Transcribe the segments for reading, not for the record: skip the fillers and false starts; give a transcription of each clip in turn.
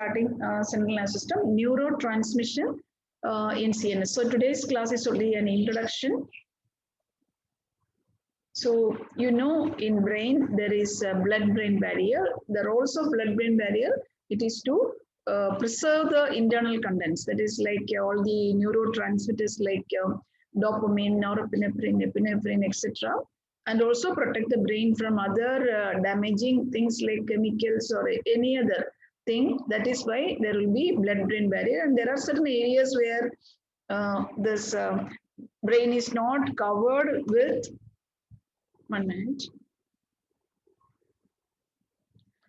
Starting central nervous system, neurotransmission in CNS. So today's class is only an introduction. So in brain there is a blood-brain barrier. The roles of blood-brain barrier, it is to preserve the internal contents. That is like all the neurotransmitters like dopamine, norepinephrine, epinephrine, etc. And also protect the brain from other damaging things like chemicals or any other thing. That is why there will be blood-brain barrier, and there are certain areas where this brain is not covered with. 1 minute.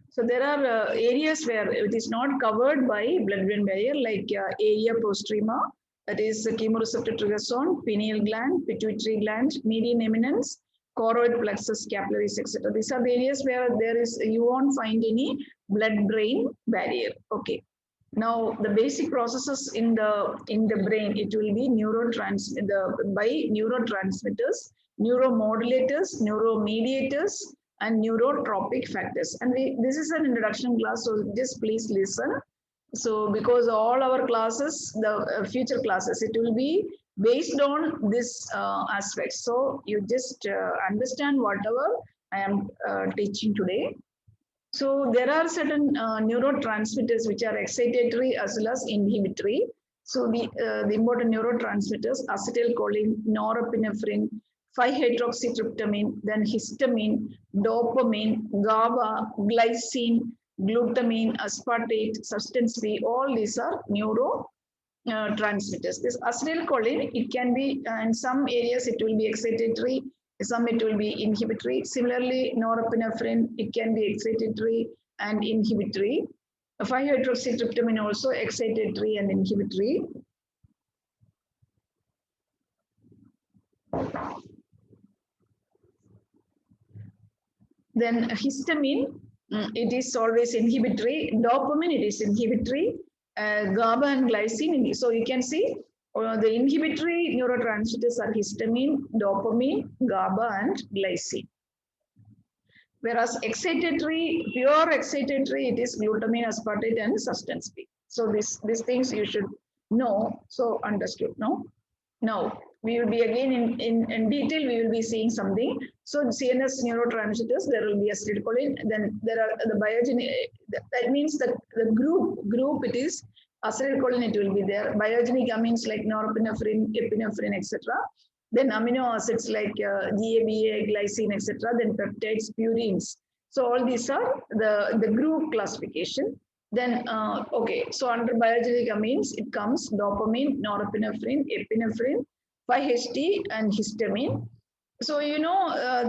So there are areas where it is not covered by blood-brain barrier, like area postrema, that is chemoreceptor trigger zone, pineal gland, pituitary gland, median eminence, choroid plexus, capillaries, etc. These are the areas where you won't find any blood-brain barrier. Okay. Now the basic processes in the brain, it will be by neurotransmitters, neuromodulators, neuromediators, and neurotropic factors. And this is an introduction class, so just please listen. So because all our classes, the future classes, it will be based on this aspect. So you just understand whatever I am teaching today. So there are certain neurotransmitters which are excitatory as well as inhibitory. So the important neurotransmitters, acetylcholine, norepinephrine, 5-hydroxytryptamine, then histamine, dopamine, GABA, glycine, glutamine, aspartate, substance B, all these are neurotransmitters. This acetylcholine, it can be, in some areas it will be excitatory, some it will be inhibitory. Similarly, norepinephrine, it can be excitatory and inhibitory. 5-hydroxytryptamine also excitatory and inhibitory. Then histamine, it is always inhibitory. Dopamine, it is inhibitory. GABA and glycine. So you can see the inhibitory neurotransmitters are histamine, dopamine, GABA, and glycine. Whereas excitatory, pure excitatory, it is glutamine, aspartate, and substance B. So these things you should know. So understood, no? Now we will be again in detail. We will be seeing something. So CNS neurotransmitters, there will be acetylcholine. Then there are the biogenic. That means that the group it is acetylcholine. It will be there. Biogenic amines like norepinephrine, epinephrine, etc. Then amino acids like GABA, glycine, etc. Then peptides, purines. So all these are the group classification. Then, okay, so under biogenic amines, it comes dopamine, norepinephrine, epinephrine, 5-HT, and histamine. So,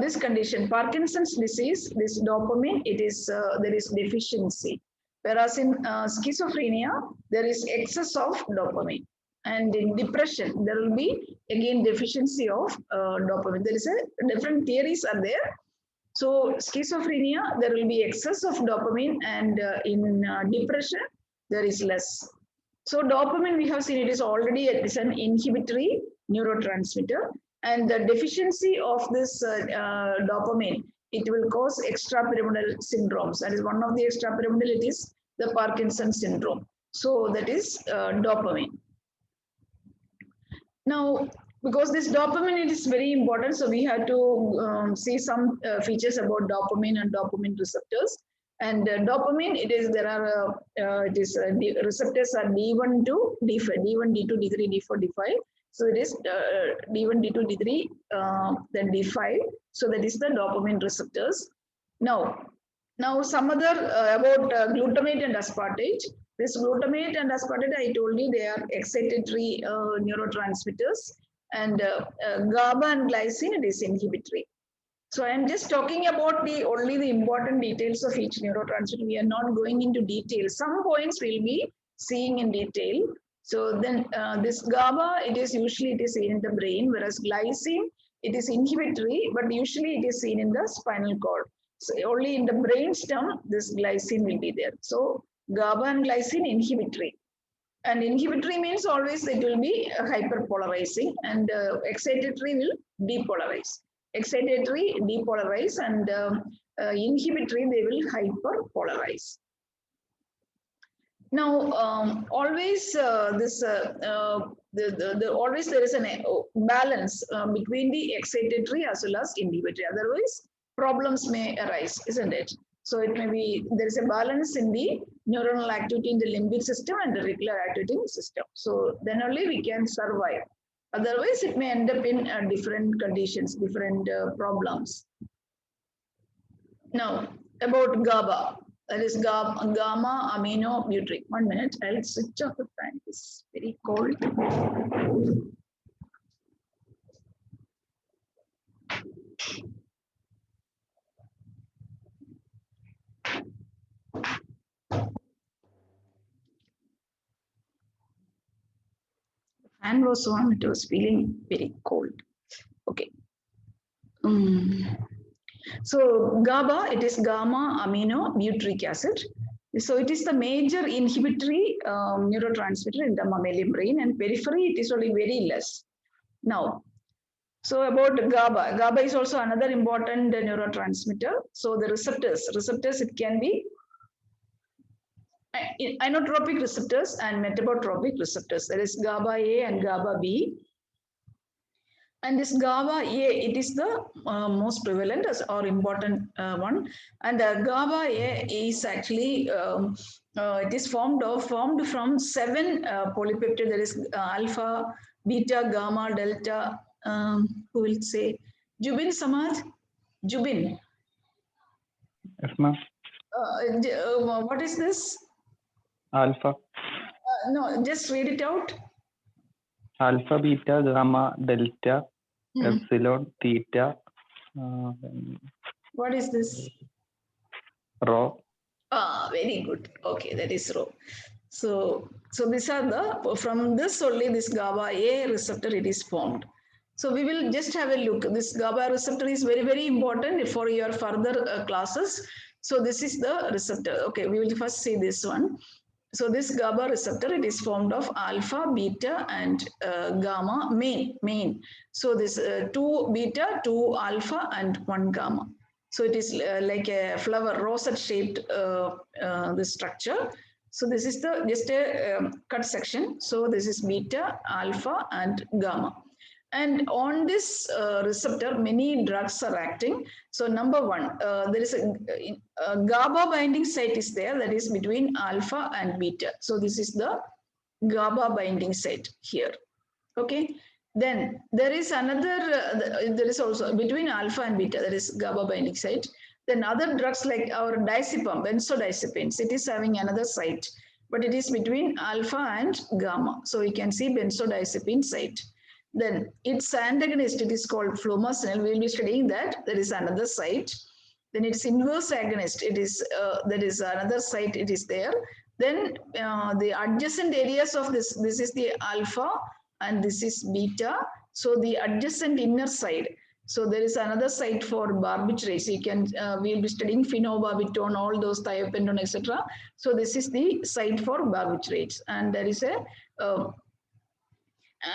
this condition, Parkinson's disease, this dopamine, there is deficiency. Whereas in schizophrenia, there is excess of dopamine. And in depression, there will be, again, deficiency of dopamine. There is different theories are there. So schizophrenia, there will be excess of dopamine, and in depression, there is less. So dopamine, we have seen it is an inhibitory neurotransmitter, and the deficiency of this dopamine, it will cause extrapyramidal syndromes. That is one of the extrapyramidal, it is the Parkinson syndrome. So that is dopamine. Now, because this dopamine, it is very important, so we have to see some features about dopamine and dopamine receptors. And dopamine, receptors are D1 to D5, D1, D2, D3, D4, D5. So it is D1, D2, D3, then D5. So that is the dopamine receptors. Now some other about glutamate and aspartate. This glutamate and aspartate, I told you, they are excitatory neurotransmitters. And GABA and glycine, it is inhibitory. So I am just talking about only the important details of each neurotransmitter. We are not going into detail. Some points we'll be seeing in detail. So then this GABA, it is seen in the brain, whereas glycine, it is inhibitory, but usually it is seen in the spinal cord. So only in the brain stem, this glycine will be there. So GABA and glycine, inhibitory. And inhibitory means always it will be hyperpolarizing, and excitatory will depolarize. Excitatory depolarize, and inhibitory they will hyperpolarize. Now, always always there is a balance between the excitatory as well as inhibitory. Otherwise, problems may arise, isn't it? So it may be there is a balance in the neuronal activity in the limbic system and the reticular activity in the system. So then only we can survive. Otherwise, it may end up in different conditions, different problems. Now, about GABA, that is gamma aminobutyric. 1 minute, I'll switch off the fan. It's very cold. Fan was on, it was feeling very cold. Okay. So GABA, it is gamma aminobutyric acid. So it is the major inhibitory neurotransmitter in the mammalian brain, and periphery it is only very less. Now, so about GABA, GABA is also another important neurotransmitter. So the receptors it can be inotropic receptors and metabotropic receptors. That is GABA A and GABA B. And this GABA A, it is the most prevalent or important one. And GABA A is actually it is formed from 7 polypeptide. There is alpha, beta, gamma, delta. Who will say? Jubin Samad? Jubin. Yes, ma'am. What is this? Alpha. No, just read it out. Alpha, beta, gamma, delta, epsilon, theta. What is this? Rho. Very good. Okay, that is rho. So these are the, from this only this GABA A receptor it is formed. So we will just have a look. This GABA receptor is very, very important for your further classes. So this is the receptor. Okay, we will first see this one. So this GABA receptor, it is formed of alpha, beta, and gamma main. So this 2 beta, 2 alpha, and 1 gamma. So it is like a flower, rosette shaped the structure. So this is the just a cut section. So this is beta, alpha, and gamma. And on this receptor, many drugs are acting. So number one, there is a GABA binding site is there, that is between alpha and beta. So this is the GABA binding site here. Okay. Then there is another, there is also between alpha and beta, that is GABA binding site. Then other drugs like our diazepam, benzodiazepines, it is having another site, but it is between alpha and gamma. So you can see benzodiazepine site. Then its antagonist, it is called flumazenil. We will be studying that. There is another site. Then its inverse agonist, it is that is another site. It is there. Then the adjacent areas of this is the alpha and this is beta. So the adjacent inner side. So there is another site for barbiturates. You can we will be studying phenobarbital, all those thiopentone, etc. So this is the site for barbiturates, and there is a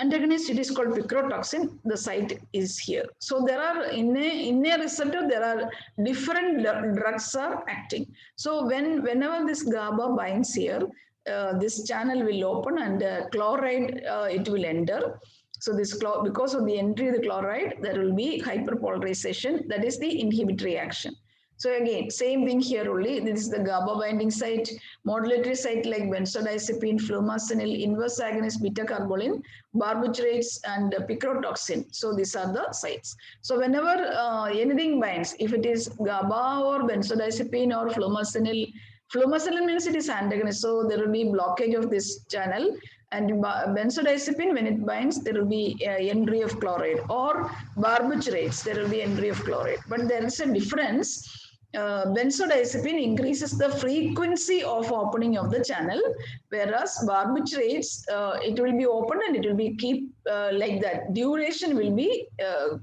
antagonist, it is called picrotoxin. The site is here. So there are in a receptor there are different drugs are acting. So whenever this GABA binds here, this channel will open and chloride it will enter. So this because of the entry of the chloride, there will be hyperpolarization. That is the inhibitory action. So again, same thing here only. This is the GABA binding site, modulatory site like benzodiazepine, flumazenil, inverse agonist beta-carbolin, barbiturates, and picrotoxin. So these are the sites. So whenever anything binds, if it is GABA or benzodiazepine or flumazenil means it is antagonist. So there will be blockage of this channel. And benzodiazepine, when it binds, there will be entry of chloride, or barbiturates, there will be entry of chloride. But there is a difference. Benzodiazepine increases the frequency of opening of the channel, whereas barbiturates, it will be open and it will be like that. Duration will be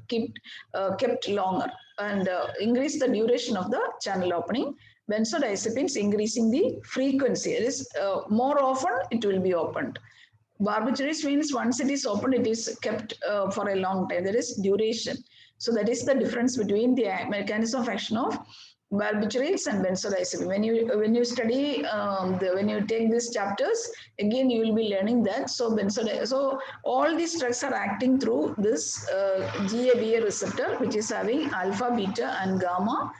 kept longer and increase the duration of the channel opening. Benzodiazepines increasing the frequency. It is more often it will be opened. Barbiturates means once it is opened, it is kept for a long time. There is duration. So that is the difference between the mechanism of action of barbiturates and benzodiazepine. When you study when you take these chapters, again you will be learning that. So all these drugs are acting through this GABA receptor, which is having alpha, beta, and gamma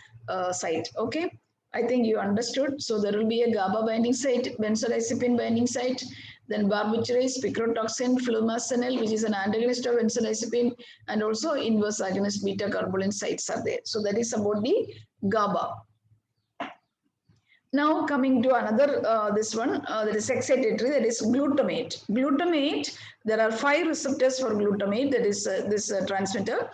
site. Okay, I think you understood. So there will be a GABA binding site, benzodiazepine binding site, then barbiturates, picrotoxin, flumazenil, which is an antagonist of benzodiazepine, and also inverse agonist beta carbolin sites are there. So that is about the GABA. Now coming to another, this one, that is excitatory, that is glutamate. Glutamate, there are 5 receptors for glutamate, that is this transmitter.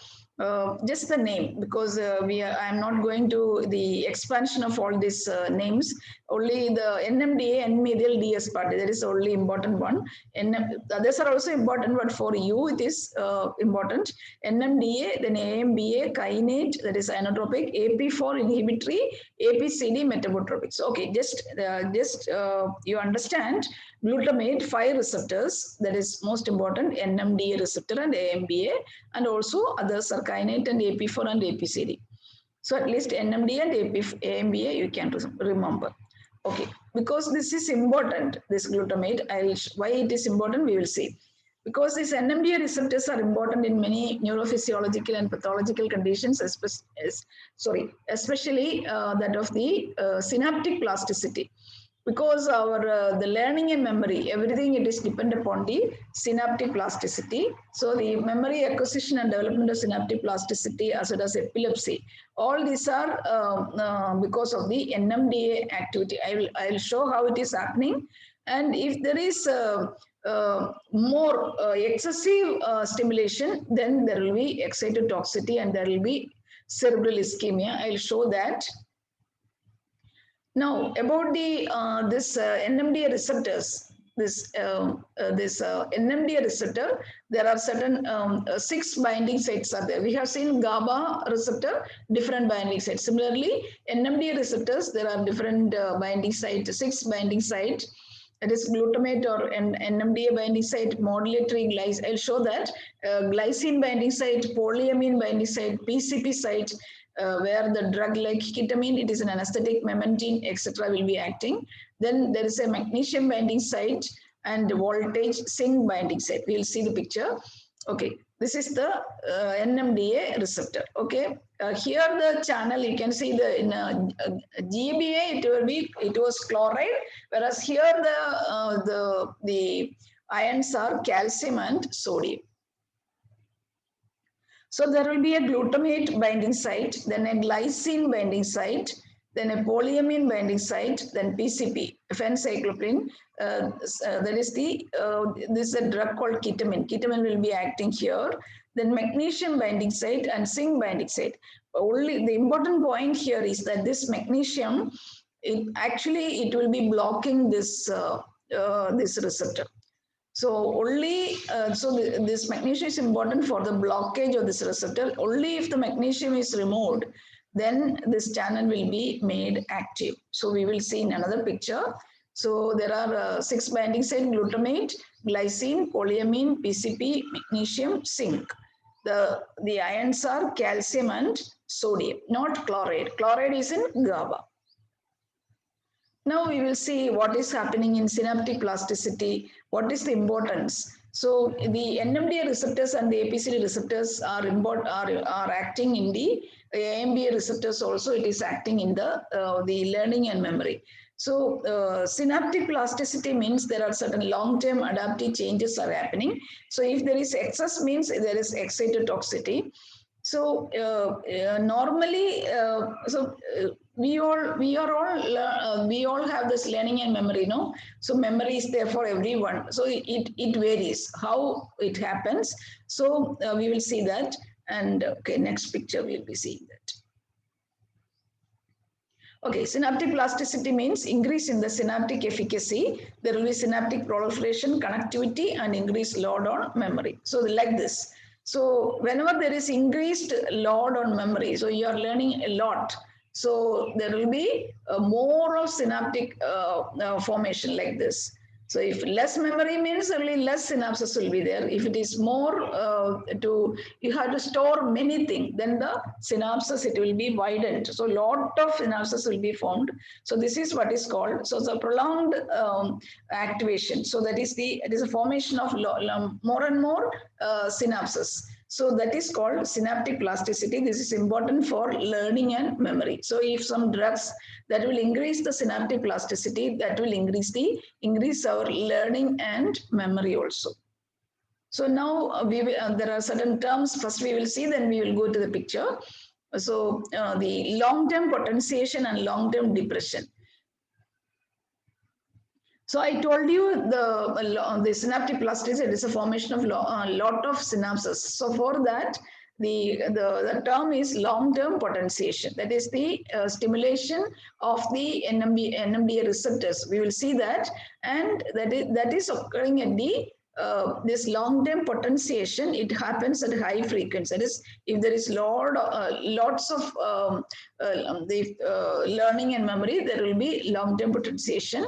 Just the name, because I am not going to the expansion of all these names. Only the NMDA and medial DS part, that is only important one. Others are also important, but for you it is important. NMDA, then AMBA, kinase, that is inotropic, AP4 inhibitory, APCD metabotropic. So, okay, just you understand. Glutamate, 5 receptors, that is most important, NMDA receptor and AMBA, and also others are kinase and AP4 and APCD. So at least NMDA and AMBA you can remember. Okay, because this is important, this glutamate, why it is important we will see. Because these NMDA receptors are important in many neurophysiological and pathological conditions, especially that of the synaptic plasticity. Because our the learning and memory, everything it is dependent upon the synaptic plasticity. So the memory acquisition and development of synaptic plasticity, as well as epilepsy, all these are because of the NMDA activity. I'll show how it is happening, and if there is more excessive stimulation, then there will be excitotoxicity and there will be cerebral ischemia. I'll show that. Now about the this NMDA receptors, this NMDA receptor, there are certain 6 binding sites are there. We have seen GABA receptor, different binding sites. Similarly, NMDA receptors, there are different binding sites, 6 binding sites. That is glutamate or NMDA binding site, modulatory glycine. I'll show that glycine binding site, polyamine binding site, PCP site. Where the drug like ketamine, it is an anesthetic, memantine, etc. will be acting. Then there is a magnesium binding site and voltage zinc binding site. We will see the picture. Okay, this is the NMDA receptor. Okay, here the channel you can see the in GBA it was chloride, whereas here the ions are calcium and sodium. So there will be a glutamate binding site, then a glycine binding site, then a polyamine binding site, then PCP, phencyclopyrin. That is this is a drug called ketamine. Ketamine will be acting here. Then magnesium binding site and zinc binding site. Only the important point here is that this magnesium, it will be blocking this this receptor. So only this magnesium is important for the blockage of this receptor. Only if the magnesium is removed, then this channel will be made active. So we will see in another picture. So there are 6 binding sites: glutamate, glycine, polyamine, PCP, magnesium, zinc. The ions are calcium and sodium, not chloride. Chloride is in GABA. Now we will see what is happening in synaptic plasticity, what is the importance. So the NMDA receptors and the APCD receptors are acting in the AMBA receptors also, it is acting in the learning and memory. So synaptic plasticity means there are certain long-term adaptive changes are happening. So if there is excess, means there is excitotoxicity. So normally, we all have this learning and memory, no? So memory is there for everyone. So it varies how it happens. So we will see that. And okay, next picture we'll be seeing that. Okay, synaptic plasticity means increase in the synaptic efficacy. There will be synaptic proliferation, connectivity, and increased load on memory. So like this. So whenever there is increased load on memory, so you are learning a lot. So there will be more of synaptic formation like this. So if less memory means only less synapses will be there. If it is more you have to store many things, then the synapses, it will be widened. So lot of synapses will be formed. So this is what is called, so the prolonged activation. So that is it is a formation of more and more synapses. So that is called synaptic plasticity. This is important for learning and memory. So if some drugs that will increase the synaptic plasticity, that will increase our learning and memory also. So now there are certain terms. First we will see, then we will go to the picture. So the long-term potentiation and long-term depression. So I told you the synaptic plasticity is a formation of lot of synapses. So for that, the term is long-term potentiation. That is the stimulation of the NMDA receptors. We will see that, and that is occurring at the this long-term potentiation. It happens at high frequency. That is, if there is lots of the learning and memory, there will be long-term potentiation.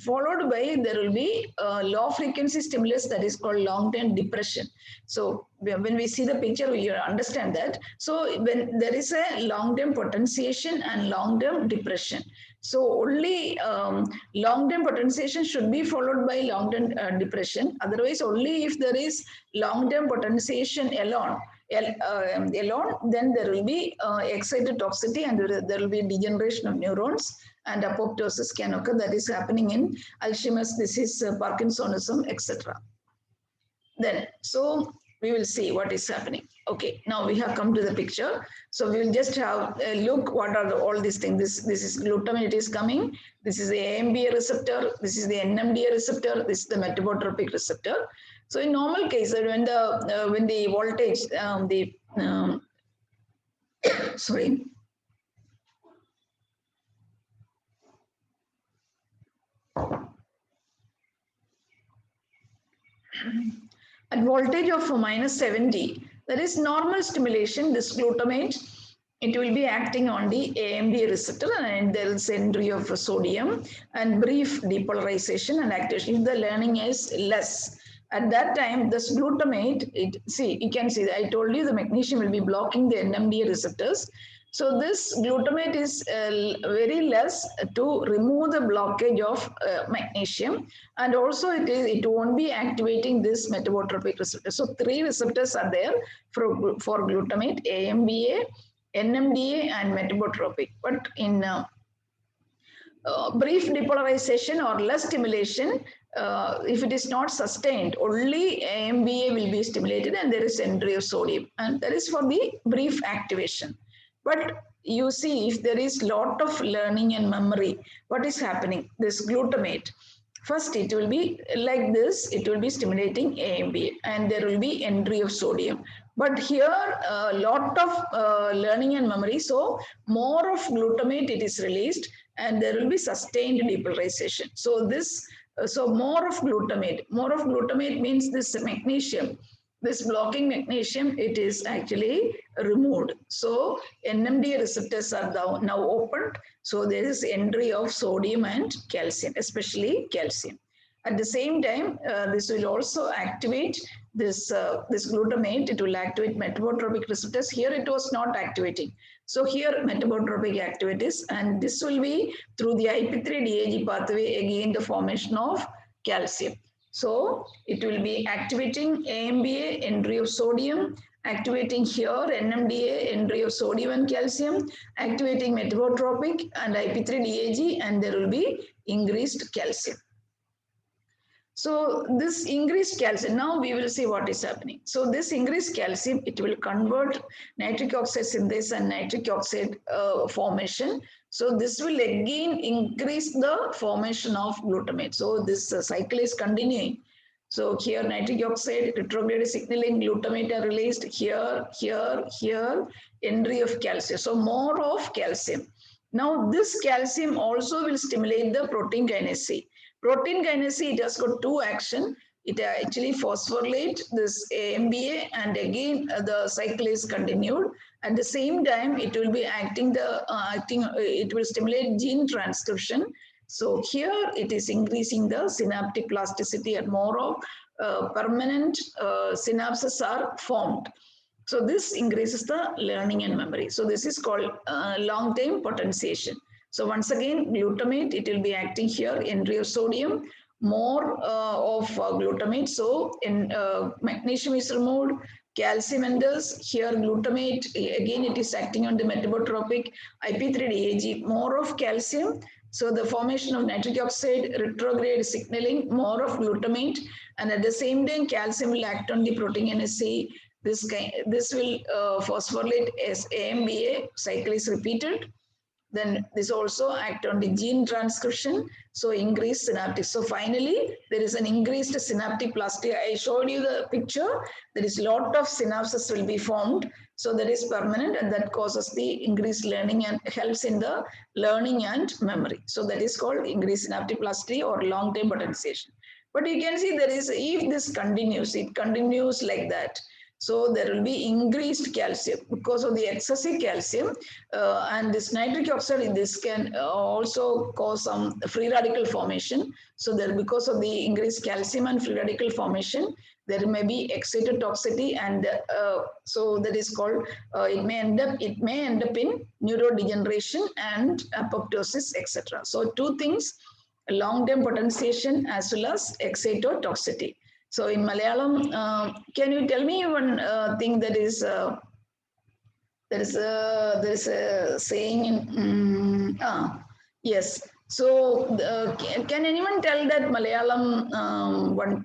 Followed by, there will be low frequency stimulus, that is called long-term depression. So when we see the picture, we understand that. So when there is a long-term potentiation and long-term depression, so only long-term potentiation should be followed by long-term depression. Otherwise, only if there is long-term potentiation alone, then there will be excitotoxicity, and there will be degeneration of neurons, and apoptosis can occur. That is happening in Alzheimer's disease, Parkinsonism, etc. Then, so we will see what is happening. Okay, now we have come to the picture. So we will just have a look what are all these things. This is glutamate, it is coming. This is the AMBA receptor. This is the NMDA receptor. This is the metabotropic receptor. So in normal case, when the voltage, sorry. At voltage of minus 70, that is normal stimulation, this glutamate, it will be acting on the AMBA receptor, and there is entry of sodium and brief depolarization and activation. If the learning is less, at that time, this glutamate, you can see that I told you the magnesium will be blocking the NMDA receptors. So this glutamate is very less to remove the blockage of magnesium, and also it won't be activating this metabotropic receptor. So 3 receptors are there for glutamate: AMBA, NMDA, and metabotropic. But in brief depolarization or less stimulation, if it is not sustained, only AMBA will be stimulated, and there is entry of sodium, and that is for the brief activation. But you see, if there is lot of learning and memory, what is happening? This glutamate, first it will be like this, it will be stimulating AMBA, and there will be entry of sodium. But here, a lot of learning and memory, so more of glutamate it is released, and there will be sustained depolarization. So more of glutamate means this magnesium. This blocking magnesium, it is actually removed. So NMDA receptors are now opened. So there is entry of sodium and calcium, especially calcium. At the same time, this will also activate this glutamate. It will activate metabotropic receptors. Here it was not activating. So here metabotropic activities, and this will be through the IP3-DAG pathway, again the formation of calcium. So it will be activating AMBA, entry of sodium, activating here NMDA, entry of sodium and calcium, activating metabotropic and IP3-DAG, and there will be increased calcium. So this increased calcium, now we will see what is happening. So this increased calcium, it will convert nitric oxide synthase and nitric oxide formation. So this will again increase the formation of glutamate. So this cycle is continuing. So here nitric oxide, retrograde signaling, glutamate are released here, entry of calcium. So more of calcium. Now this calcium also will stimulate the protein kinase C. Protein kinase C, it has got 2 action. It actually phosphorylate this AMBA, and again the cycle is continued. At the same time, it will be it will stimulate gene transcription. So here it is increasing the synaptic plasticity and more of permanent synapses are formed. So this increases the learning and memory. So this is called long-term potentiation. So once again, glutamate, it will be acting here, entry of sodium, more of glutamate. So in magnesium is removed, calcium enters, here glutamate, again it is acting on the metabotropic IP3DAG, more of calcium. So the formation of nitric oxide, retrograde signaling, more of glutamate, and at the same time, calcium will act on the proteinase C. This will phosphorylate as AMBA, cycle is repeated. Then this also act on the gene transcription, so increased synaptic. So finally, there is an increased synaptic plasticity. I showed you the picture. There is lot of synapses will be formed. So that is permanent and that causes the increased learning and helps in the learning and memory. So that is called increased synaptic plasticity or long-term potentiation. But you can see there is, if this continues, it continues like that. So there will be increased calcium because of the excessive calcium and this nitric oxide, this can also cause some free radical formation. So there, because of the increased calcium and free radical formation, there may be excitotoxicity, and so that is called it may end up in neurodegeneration and apoptosis, etc. So two things: long-term potentiation as well as excitotoxicity. So in Malayalam, can you tell me one thing that is there is a saying in yes. So can anyone tell that Malayalam one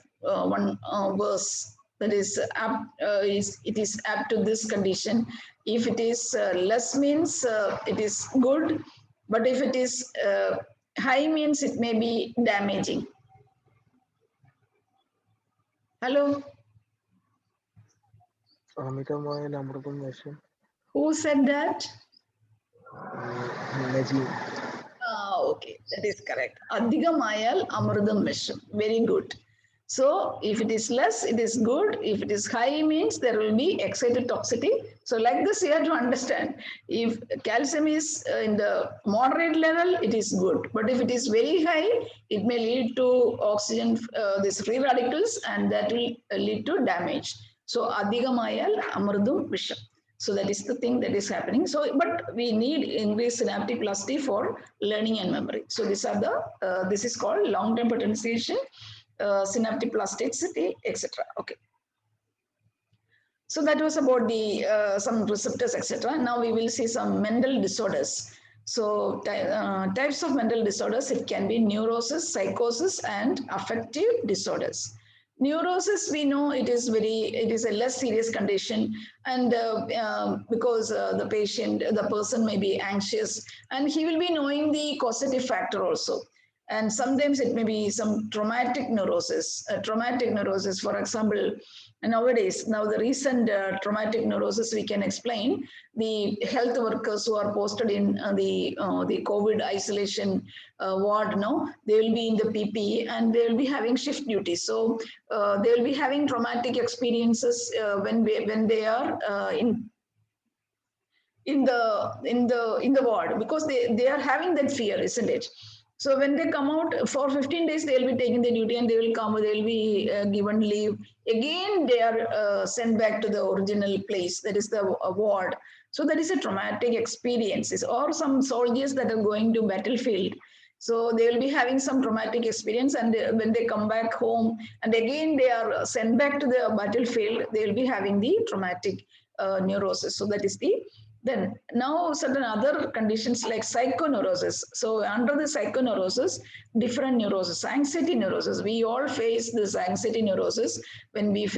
verse that is apt it is apt to this condition? If it is less means it is good, but if it is high means it may be damaging. Hello, അമിതമായ അമൃതം വിഷം. who said that? Najib. Okay, that is correct. Adhigamayal amrudam visham. Very good. So if it is less, it is good. If it is high, means there will be excitotoxicity. So like this, you have to understand. If calcium is in the moderate level, it is good. But if it is very high, it may lead to oxygen, these free radicals, and that will lead to damage. So adhigamayal amrudam visham. So that is the thing that is happening. So, but we need increased synaptic plasticity for learning and memory. So these are the, this is called long-term potentiation, synaptic plasticity, etc. Okay. So that was about the some receptors, etc. Now we will see some mental disorders. So types of mental disorders, it can be neurosis, psychosis, and affective disorders. Neurosis, we know it is a less serious condition, and because the person may be anxious, and he will be knowing the causative factor also. And sometimes it may be some traumatic neurosis. For example, nowadays, now the recent traumatic neurosis we can explain. The health workers who are posted in the COVID isolation ward, they will be in the PPE and they will be having shift duties. So they will be having traumatic experiences when they are in the ward, because they are having that fear, isn't it? So when they come out for 15 days, they will be taking the duty and they will come, they will be given leave. Again, they are sent back to the original place, that is the ward. So that is a traumatic experiences. Or some soldiers that are going to battlefield. So they will be having some traumatic experience, and when they come back home and again they are sent back to the battlefield, they will be having the traumatic neurosis. So that is the then now certain other conditions like psychoneurosis. So under the psychoneurosis, different neurosis, anxiety neurosis. We all face this anxiety neurosis when we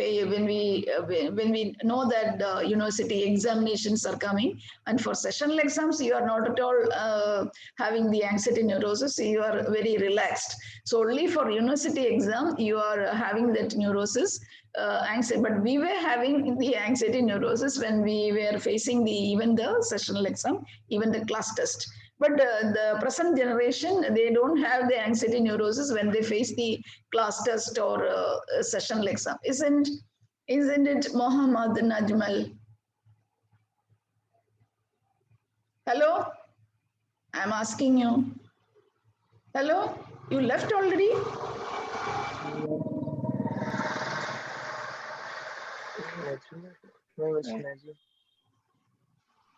know that the university examinations are coming, and for sessional exams you are not at all having the anxiety neurosis. You are very relaxed. So only for university exam you are having that neurosis. Anxiety, but we were having the anxiety neurosis when we were facing even the sessional exam, even the class test. But the present generation, they don't have the anxiety neurosis when they face the class test or sessional exam. Isn't it, Mohammad Najmal? Hello? I'm asking you. Hello? You left already?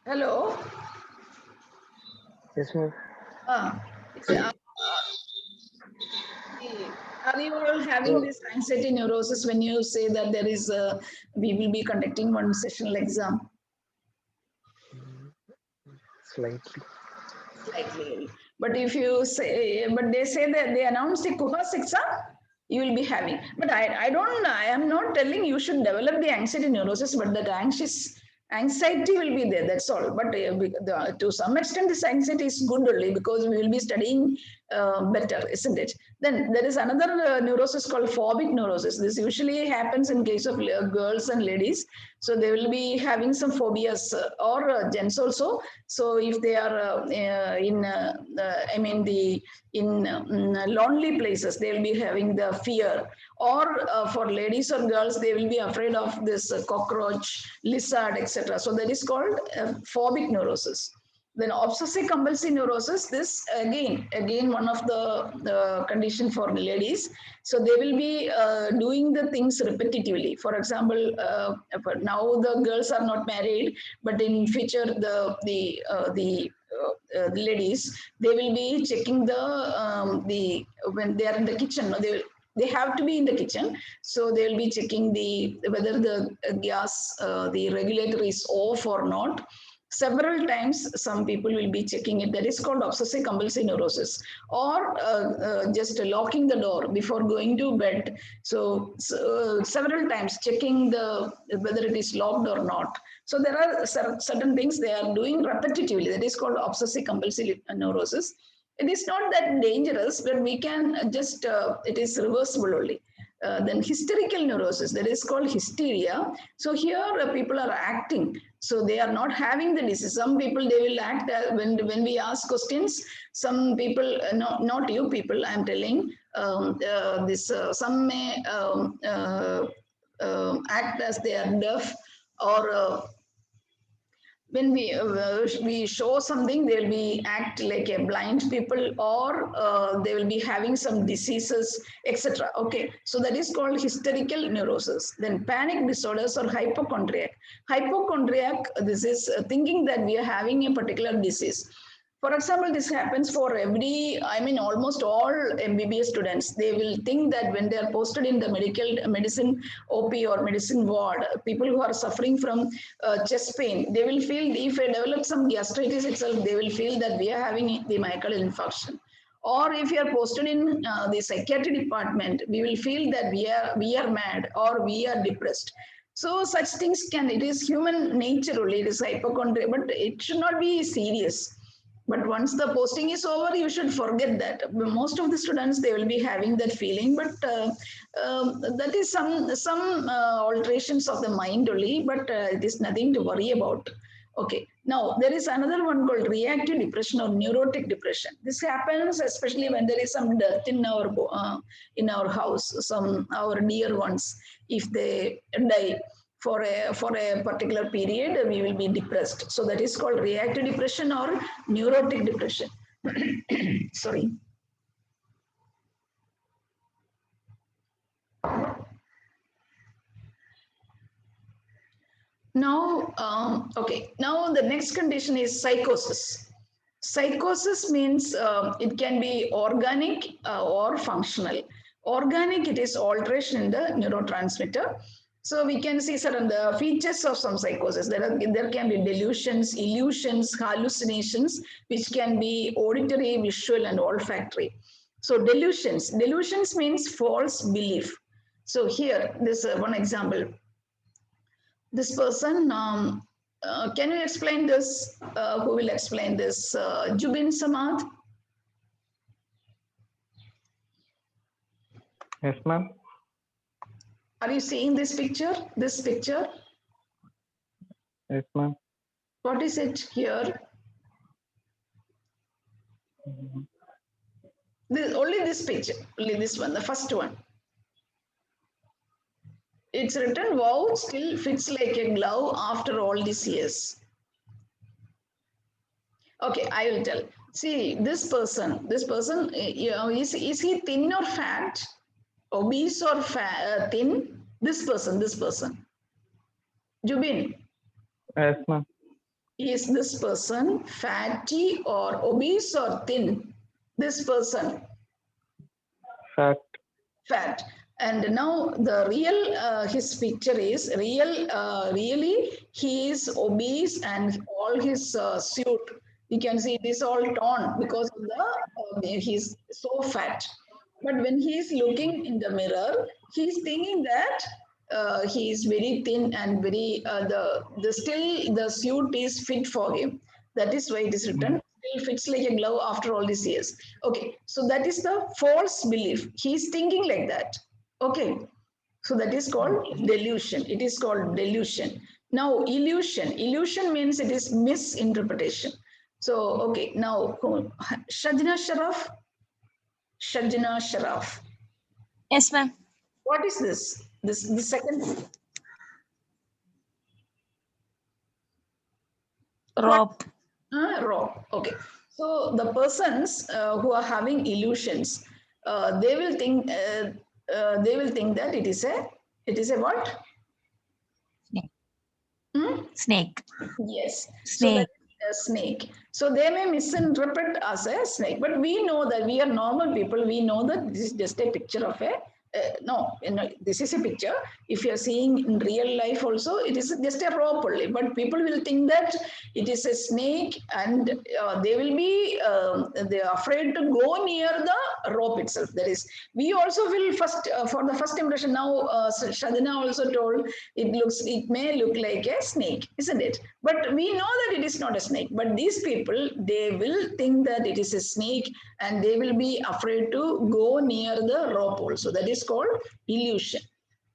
Hello? Yes, ma'am. Ah, are you all having this anxiety neurosis when you say that there is we will be conducting one sessional exam? Slightly. Slightly. But if you say, but they say that they announced the cohort exam, you will be having. But I am not telling you should develop the anxiety neurosis, but that anxiety will be there. That's all. But to some extent, this anxiety is good only because we will be studying better, isn't it? Then there is another neurosis called phobic neurosis. This usually happens in case of girls and ladies. So they will be having some phobias or gents also. So if they are I mean the in lonely places, they will be having the fear. Or for ladies or girls, they will be afraid of this cockroach, lizard, etc. So that is called phobic neurosis. Then obsessive compulsive neurosis, this again one of the condition for ladies. So they will be doing the things repetitively. For example, now the girls are not married, but in future the ladies, they will be checking the when they are in the kitchen, they have to be in the kitchen, so they will be checking the whether the gas the regulator is off or not. Several times some people will be checking it. That is called obsessive compulsive neurosis. Or just locking the door before going to bed, so several times checking the whether it is locked or not. So there are certain things they are doing repetitively. That is called obsessive compulsive neurosis. It is not that dangerous, but we can just it is reversible only. Then hysterical neurosis, that is called hysteria. So here people are acting, so they are not having the disease. Some people they will act when we ask questions. Some people, not you people, I am telling, this some may act as they are deaf, or when we show something, they will be act like a blind people, or they will be having some diseases, etc. Okay, so that is called hysterical neurosis. Then panic disorders or hypochondriac, this is thinking that we are having a particular disease. For example, this happens for every, I mean, almost all MBBS students. They will think that when they are posted in the medicine OP or medicine ward, people who are suffering from chest pain, they will feel if they develop some gastritis itself, they will feel that we are having the myocardial infarction. Or if you are posted in the psychiatry department, we will feel that we are mad or we are depressed. So such things can, it is human nature only, it is hypochondria, but it should not be serious. But once the posting is over, you should forget that. Most of the students, they will be having that feeling, but that is some alterations of the mind only, but it is nothing to worry about. Okay, now there is another one called reactive depression or neurotic depression. This happens especially when there is some death in our house, some our dear ones. If they die, for a particular period, we will be depressed. So that is called reactive depression or neurotic depression. Sorry. Now, okay. Now the next condition is psychosis. Psychosis means it can be organic or functional. Organic, it is alteration in the neurotransmitter. So we can see certain the features of some psychosis. There can be delusions, illusions, hallucinations, which can be auditory, visual, and olfactory. So delusions means false belief. So here, this one example. This person, can you explain this? Who will explain this? Jubin Samad? Yes, ma'am. Are you seeing this picture? This picture? Yes, ma'am. What is it here? Only this picture, only this one, the first one. It's written, wow, still fits like a glove after all these years. Okay, I will tell. See, this person, is he thin or fat? Obese or thin? This person. Jubin, Yes, ma'am. is this person fatty or obese or thin? This person, Fat. fat. And now the real, his picture is really he is obese and all his suit, you can see it is all torn because of the, he's so fat. But when he is looking in the mirror, he is thinking that he is very thin and very, the still the suit is fit for him. That is why it is written, still fits like a glove after all these years. Okay, so that is the false belief. He is thinking like that. Okay, so that is called delusion. It is called delusion. Now, illusion. Illusion means it is misinterpretation. So, okay, now, Shajna Sharaf. Shajna Sharaf. Yes, ma'am. What is this? The second Rope. rope. Okay. So the persons who are having illusions, they will think that it is a what? Snake. Hmm? Snake. Yes. So that Snake. is a snake. So they may misinterpret as a snake, but we know that we are normal people. We know that this is just a picture of a no, this is a picture. If you are seeing in real life also, it is just a rope only. But people will think that it is a snake, and they will be they are afraid to go near the rope itself. That is, we also will first for the first impression. Now, Shadina also told it may look like a snake, isn't it? But we know that it is not a snake. But these people, they will think that it is a snake, and they will be afraid to go near the rope also. That is called illusion,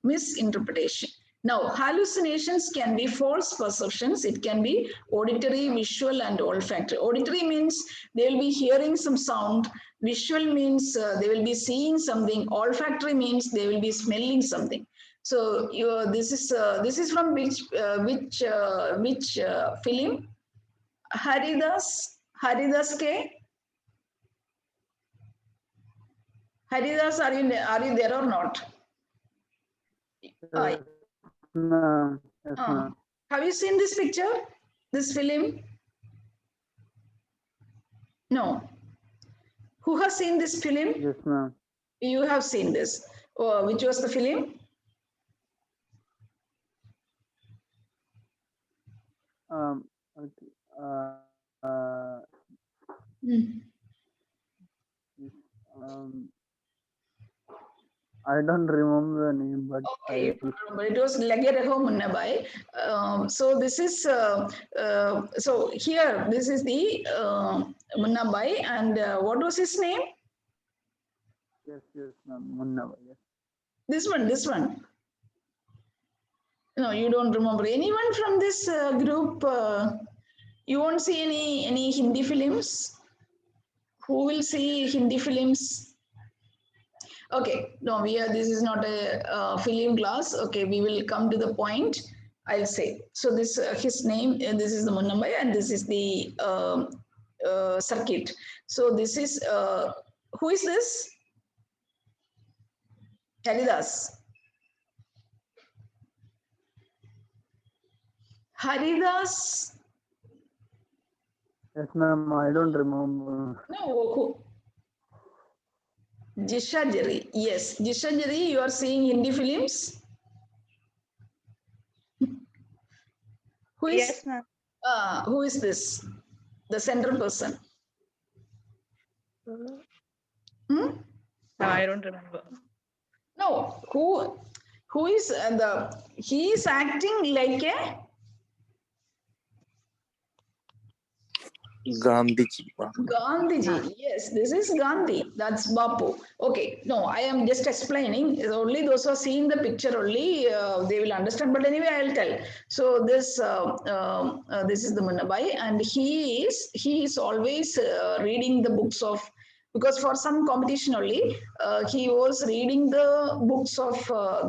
misinterpretation. Now, hallucinations can be false perceptions. It can be auditory, visual, and olfactory. Auditory means they will be hearing some sound. Visual means they will be seeing something. Olfactory means they will be smelling something. So this is from which film? Haridas K. Haridas, are you there or not? Yes, ma'am. Yes, Uh, ma'am. have you seen this picture? This film? No. Who has seen this film? Yes, ma'am. You have seen this. Oh, which was the film? Okay. Um, I don't remember the name, but Okay, you don't remember. It was Lagereho Munnabai. So this is so here. This is the Munnabai, and what was his name? yes, ma'am. Munna, yes. This one. No, you don't remember anyone from this group. You won't see any Hindi films. Who will see Hindi films? Okay, no, this is not a film class. Okay, we will come to the point. I'll say. So this his name. This is the Munnambai, and this is the circuit. So this is who is this? Haridas. Haridas. Yes, ma'am. I don't remember. No, who? Jishajari. Yes, Jishajari. You are seeing Hindi films. Who is? Yes, ma'am. Who is this? The central person. No, Hmm? I don't remember. No, who is he is acting like a Gandhiji. Gandhiji. Yes, this is Gandhi. That's Bapu. Okay, no, I am just explaining. Only those who are seeing the picture only they will understand. But anyway, I'll tell. So this is the Munnabai, and he is always reading the books of. Because for some competition only, he was reading the books of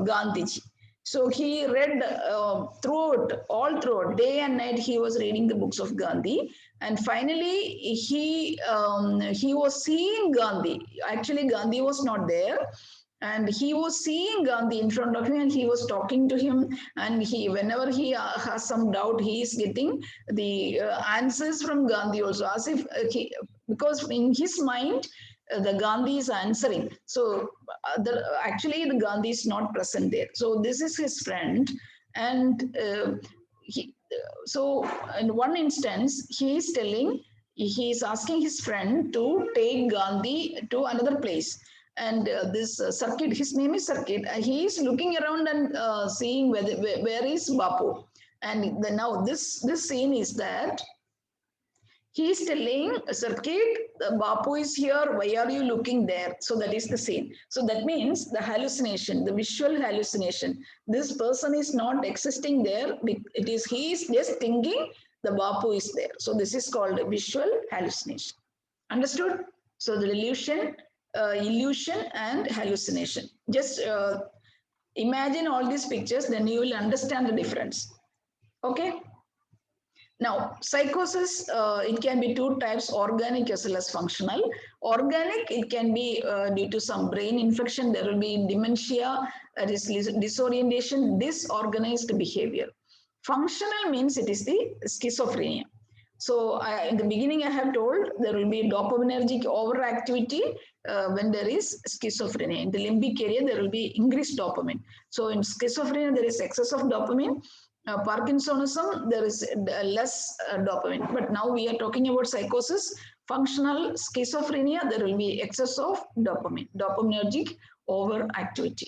Gandhiji. So he read all throughout, day and night. He was reading the books of Gandhi, and finally he was seeing Gandhi. Actually, Gandhi was not there, and he was seeing Gandhi in front of him, and he was talking to him. And he, whenever he has some doubt, he is getting the answers from Gandhi also, as if because in his mind the Gandhi is answering. So actually the Gandhi is not present there. So this is his friend, and so in one instance he is telling, he is asking his friend to take Gandhi to another place. And this Circuit, his name is Circuit. He is looking around and seeing where is Bapu. And now this scene is that he is telling Circuit, Bapu is here, why are you looking there? So that is the scene. So that means the hallucination, the visual hallucination. This person is not existing there. It is, he is just thinking the Bapu is there. So this is called visual hallucination. Understood? So the illusion and hallucination. Just imagine all these pictures, then you will understand the difference. Okay? Now, psychosis, it can be two types, organic as well as functional. Organic, it can be due to some brain infection. There will be dementia, disorientation, disorganized behavior. Functional means it is the schizophrenia. So in the beginning, I have told there will be dopaminergic overactivity when there is schizophrenia. In the limbic area, there will be increased dopamine. So in schizophrenia, there is excess of dopamine. Parkinsonism, there is less dopamine. But now we are talking about psychosis, functional schizophrenia, there will be excess of dopamine, dopaminergic overactivity.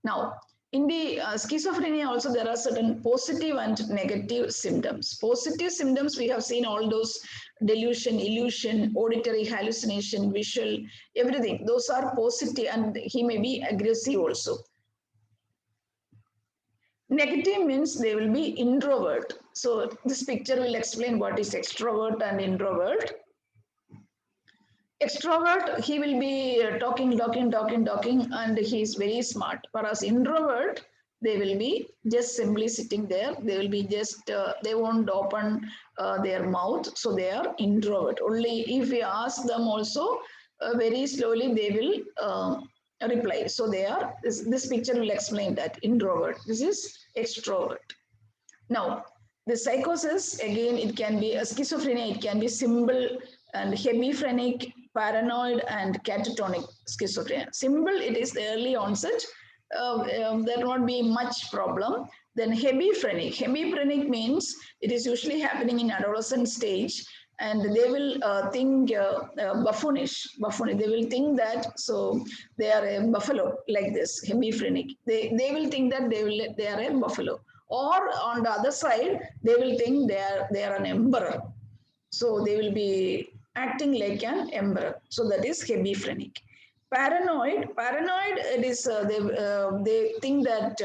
Now, in the schizophrenia also, there are certain positive and negative symptoms. Positive symptoms, we have seen all those delusion, illusion, auditory hallucination, visual, everything. Those are positive, and he may be aggressive also. Negative means they will be introvert. So this picture will explain what is extrovert and introvert. Extrovert, he will be talking, and he is very smart. Whereas introvert, they will be just simply sitting there. They will be just, they won't open their mouth. So they are introvert. Only if we ask them also, very slowly they will reply. So they are, this picture will explain that, introvert. This is extrovert. Now, the psychosis, again, it can be a schizophrenia, it can be simple and hebephrenic, paranoid, and catatonic schizophrenia. Simple, it is the early onset. There won't be much problem. Then hebephrenic. Hebephrenic means it is usually happening in adolescent stage, and they will think buffoonish. They will think that, so they are a buffalo, like this, hebephrenic. They will think that they are a buffalo. Or on the other side, they will think they are an emperor. So they will be acting like an emperor. So that is hebephrenic. Paranoid, it is they think that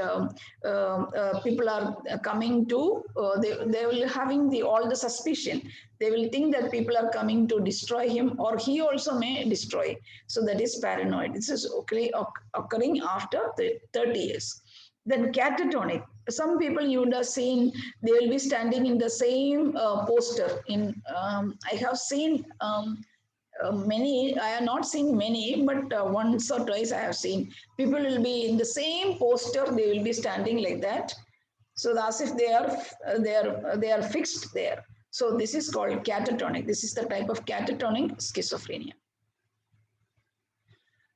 people are coming to they will having all the suspicion. They will think that people are coming to destroy him, or he also may destroy. So that is paranoid. This is occurring after the 30 years. Then catatonic. Some people you would have seen, they will be standing in the same poster. I have seen many, I have not seen many, but once or twice I have seen. People will be in the same poster, they will be standing like that. So as if they are fixed there. So this is called catatonic. This is the type of catatonic schizophrenia.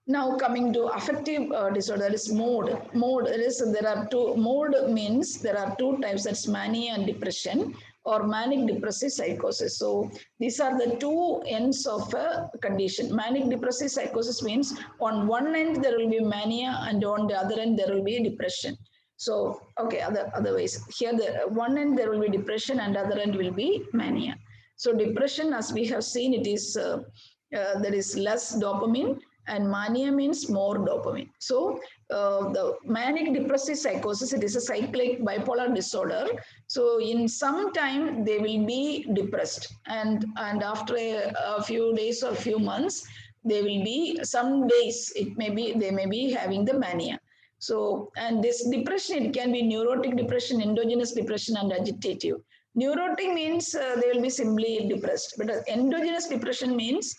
Now coming to affective disorder, that is mode. There are two. Mode means there are two types, that's mania and depression, or manic depressive psychosis. So these are the two ends of a condition. Manic depressive psychosis means on one end there will be mania, and on the other end there will be depression. So, okay, otherwise, here the one end there will be depression and other end will be mania. So depression, as we have seen, it is there is less dopamine, and mania means more dopamine. So the manic depressive psychosis, it is a cyclic bipolar disorder. So in some time they will be depressed, and after a few days or few months, they will be, some days it may be, they may be having the mania. So, and this depression, it can be neurotic depression, endogenous depression, and agitative. Neurotic means they will be simply depressed, but endogenous depression means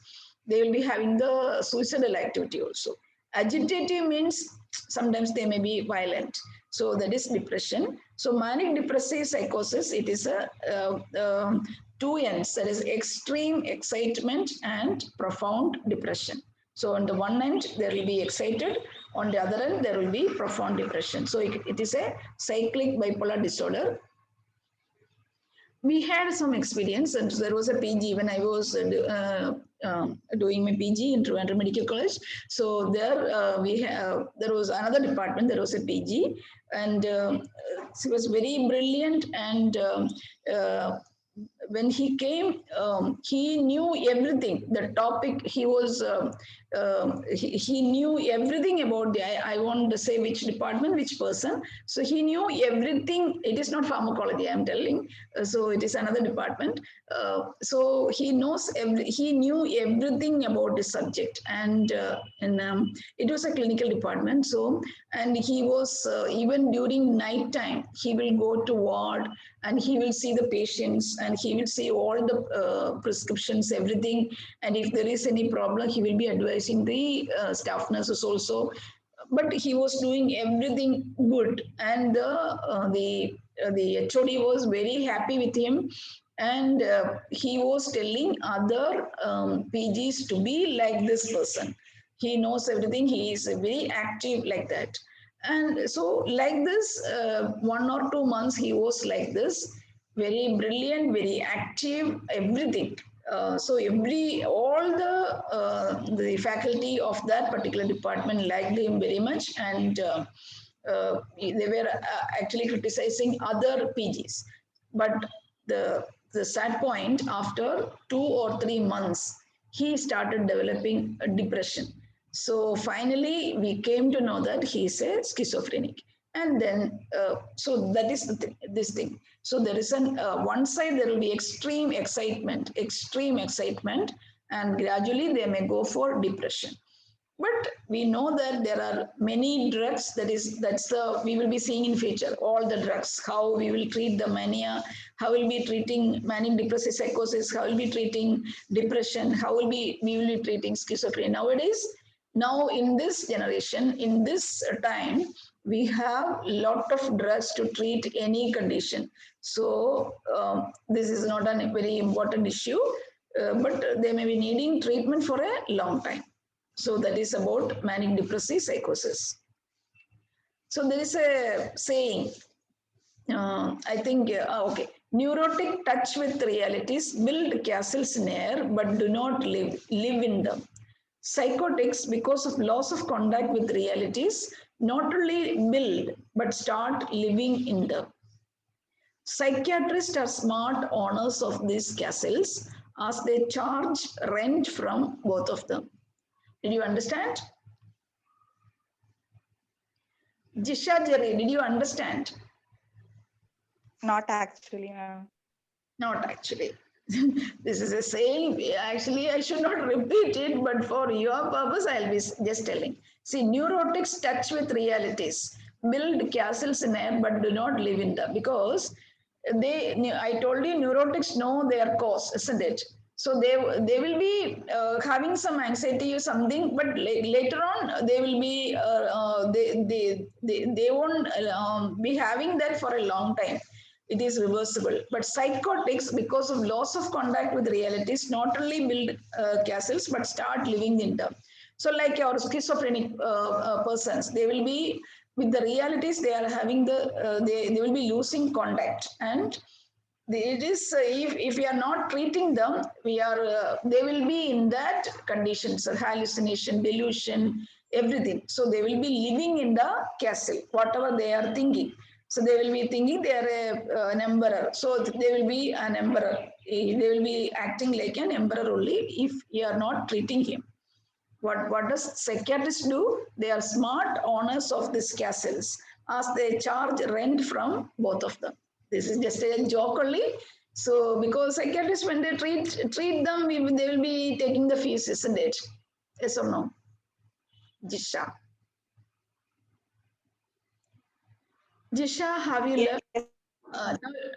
they will be having the suicidal activity also. Agitative means sometimes they may be violent. So that is depression. So manic depressive psychosis, it is a two ends, that is extreme excitement and profound depression. So on the one end, there will be excited. On the other end, there will be profound depression. So it is a cyclic bipolar disorder. We had some experience, and there was a PG when I was doing my PG in Trivandrum Medical College. So there there was another department. There was a PG, and she was very brilliant. And when he came, he knew everything. The topic he was, he knew everything about the. I won't say which department, which person. So he knew everything. It is not pharmacology, I'm telling. So it is another department. So he knows he knew everything about the subject, and it was a clinical department. So, and he was even during night time, he will go to ward and he will see the patients and he will see all the prescriptions, everything. And if there is any problem, he will be advising the staff nurses also. But he was doing everything good, and the HOD was very happy with him, and he was telling other PGs to be like this person. He knows everything. He is very active like that. And so like this, 1 or 2 months he was like this, very brilliant, very active, everything. So all the faculty of that particular department liked him very much, and they were actually criticizing other PGs. But the sad point, after 2 or 3 months, he started developing a depression. So finally, we came to know that he is a schizophrenic. And then, so that is this thing. So there is one side, there will be extreme excitement, and gradually they may go for depression. But we know that there are many drugs. We will be seeing in future all the drugs, how we will treat the mania, how we'll be treating manic depressive psychosis, how we'll be treating depression, we will be treating schizophrenia. Nowadays, now in this generation, in this time, we have a lot of drugs to treat any condition. So this is not a very important issue, but they may be needing treatment for a long time. So that is about manic depressive psychosis. So there is a saying, I think, okay. Neurotic touch with realities, build castles in air, but do not live in them. Psychotics, because of loss of contact with realities, not only build, but start living in them. Psychiatrists are smart owners of these castles, as they charge rent from both of them. Did you understand? Jisha Jerry, did you understand? Not actually, ma'am. Not actually. This is a saying. Actually, I should not repeat it, but for your purpose, I'll be just telling. See, neurotics touch with realities, build castles in air, but do not live in them, because I told you, neurotics know their cause, isn't it? So they will be having some anxiety or something, but later on they will be they won't be having that for a long time. It is reversible. But psychotics, because of loss of contact with realities, not only build castles but start living in them. So like our schizophrenic persons, they will be with the realities, they are having they will be losing contact. And it is if we are not treating them, they will be in that condition, so hallucination, delusion, everything. So they will be living in the castle, whatever they are thinking. So they will be thinking they are an emperor. So they will be an emperor. They will be acting like an emperor only if you are not treating him. What does psychiatrists do? They are smart owners of these castles, as they charge rent from both of them. This is just a joke only. So because psychiatrists, when they treat them, they will be taking the fees, isn't it? Yes or no? Jisha. Jisha, have you Yes, left?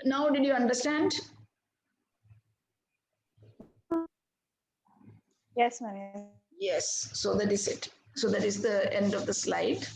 Now did you understand? yes, ma'am. Yes. So that is it. So that is the end of the slide.